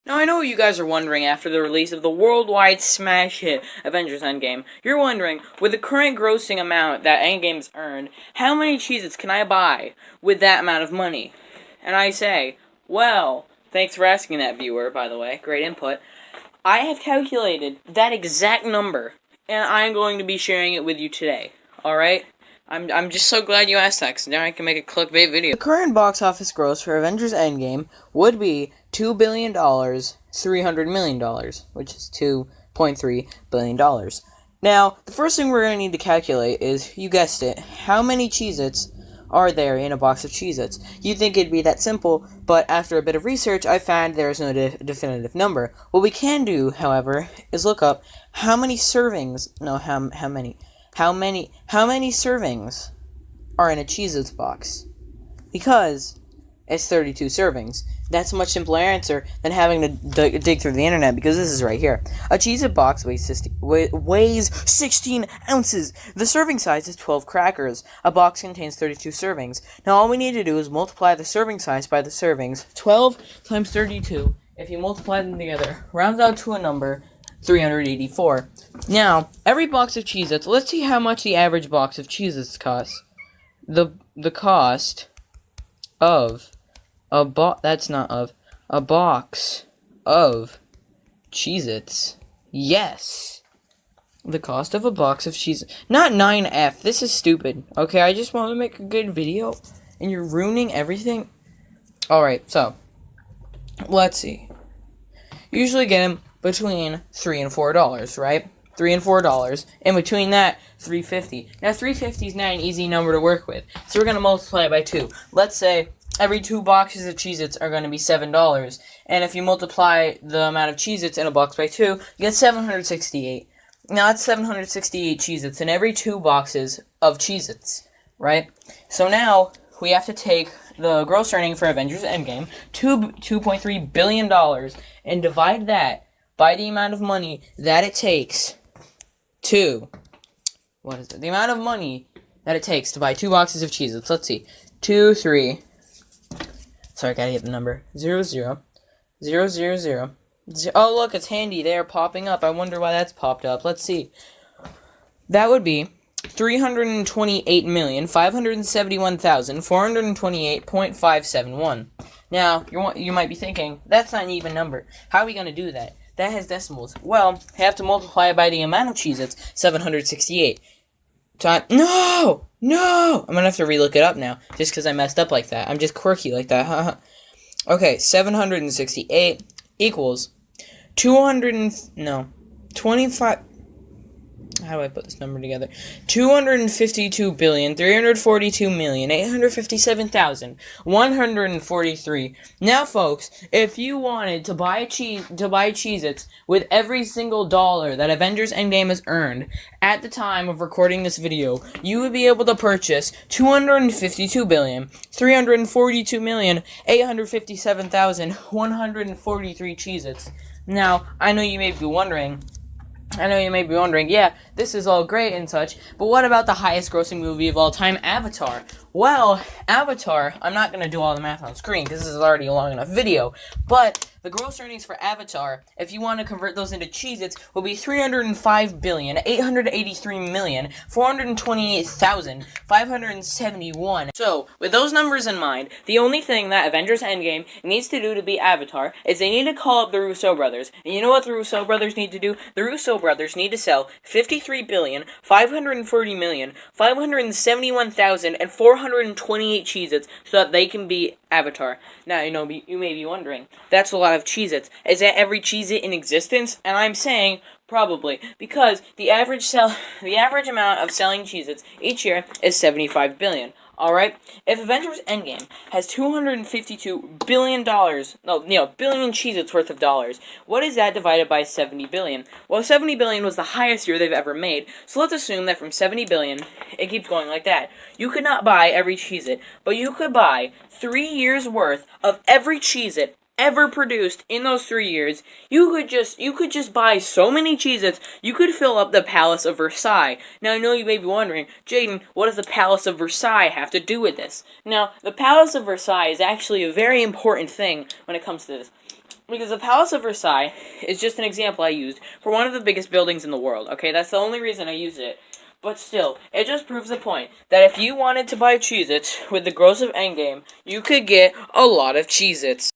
Now, I know you guys are wondering after the release of the worldwide smash hit Avengers Endgame, you're wondering, with the current grossing amount that Endgame's earned, how many cheez can I buy with that amount of money? And I say, well, thanks for asking that, viewer, by the way, great input. I have calculated that exact number, and I'm going to be sharing it with you today, alright? I'm just so glad you asked that, because now I can make a clickbait video. The current box office gross for Avengers Endgame would be $2 billion, $300 million, which is $2.3 billion. Now, the first thing we're going to need to calculate is, you guessed it, how many Cheez-Its are there in a box of Cheez-Its? You'd think it'd be that simple, but after a bit of research, I found there is no definitive number. What we can do, however, is look up how many servings, no, how many servings are in a Cheez-Its box? Because it's 32 servings. That's a much simpler answer than having to dig through the internet, because this is right here. A Cheez-It box weighs 16 ounces. The serving size is 12 crackers. A box contains 32 servings. Now all we need to do is multiply the serving size by the servings. 12 times 32, if you multiply them together, rounds out to a number 384. Now, every box of Cheez-Its, let's see how much the average box of Cheez-Its costs. The cost of a box of Cheez-Its. Yes. The cost of a box of Cheez-Its. Not 9F. This is stupid. Okay, I just want to make a good video, and you're ruining everything. Alright, so, let's see. Usually get them between $3 and $4, right? $3 and $4. In between that, $3.50. Now, $3.50 is not an easy number to work with, so we're going to multiply it by 2. Let's say every 2 boxes of Cheez-Its are going to be $7. And if you multiply the amount of Cheez-Its in a box by 2, you get 768. Now, that's 768 Cheez-Its in every 2 boxes of Cheez-Its, right? So now, we have to take the gross earning for Avengers Endgame, $2.3 billion, and divide that by the amount of money that it takes to, the amount of money that it takes to buy 2 boxes of Cheez-Its. Let's see, 2, 3, sorry, gotta get the number, 0, 0, 0, 0, 0. Oh, look, it's handy, they're popping up. I wonder why that's popped up. Let's see. That would be 328,571,428.571. Now, you might be thinking, that's not an even number. How are we going to do that? That has decimals. Well, you have to multiply it by the amount of Cheez-Its, 768. No! I'm going to have to relook it up now, just because I messed up like that. I'm just quirky like that. Okay, 768 equals 25... How do I put this number together? 252,342,857,143. Now, folks, if you wanted to buy Cheez-Its with every single dollar that Avengers Endgame has earned at the time of recording this video, you would be able to purchase 252,342,857,143 Cheez-Its. Now, I know you may be wondering, yeah, this is all great and such, but what about the highest grossing movie of all time, Avatar? Well, Avatar, I'm not going to do all the math on screen, because this is already a long enough video, but the gross earnings for Avatar, if you want to convert those into Cheez-Its, will be 305,883,428,571. So, with those numbers in mind, the only thing that Avengers Endgame needs to do to beat Avatar is they need to call up the Russo brothers. And you know what the Russo brothers need to do? The Russo brothers need to sell 53,540,571,428 Cheez-Its so that they can beat Avatar. Now, you may be wondering, that's a lot of Cheez-Its. Is that every Cheez-It in existence? And I'm saying, probably, because the average amount of selling Cheez-Its each year is 75 billion. Alright? If Avengers Endgame has $252 billion, billion Cheez-Its worth of dollars, what is that divided by 70 billion? Well, 70 billion was the highest year they've ever made, so let's assume that from 70 billion, it keeps going like that. You could not buy every Cheez-It, but you could buy 3 years worth of every Cheez-It ever produced in those 3 years. You could just buy so many Cheez-Its, you could fill up the Palace of Versailles. Now, I know you may be wondering, Jaden, what does the Palace of Versailles have to do with this? Now, the Palace of Versailles is actually a very important thing when it comes to this. Because the Palace of Versailles is just an example I used for one of the biggest buildings in the world, okay? That's the only reason I used it. But still, it just proves the point that if you wanted to buy Cheez-Its with the gross of Endgame, you could get a lot of Cheez-Its.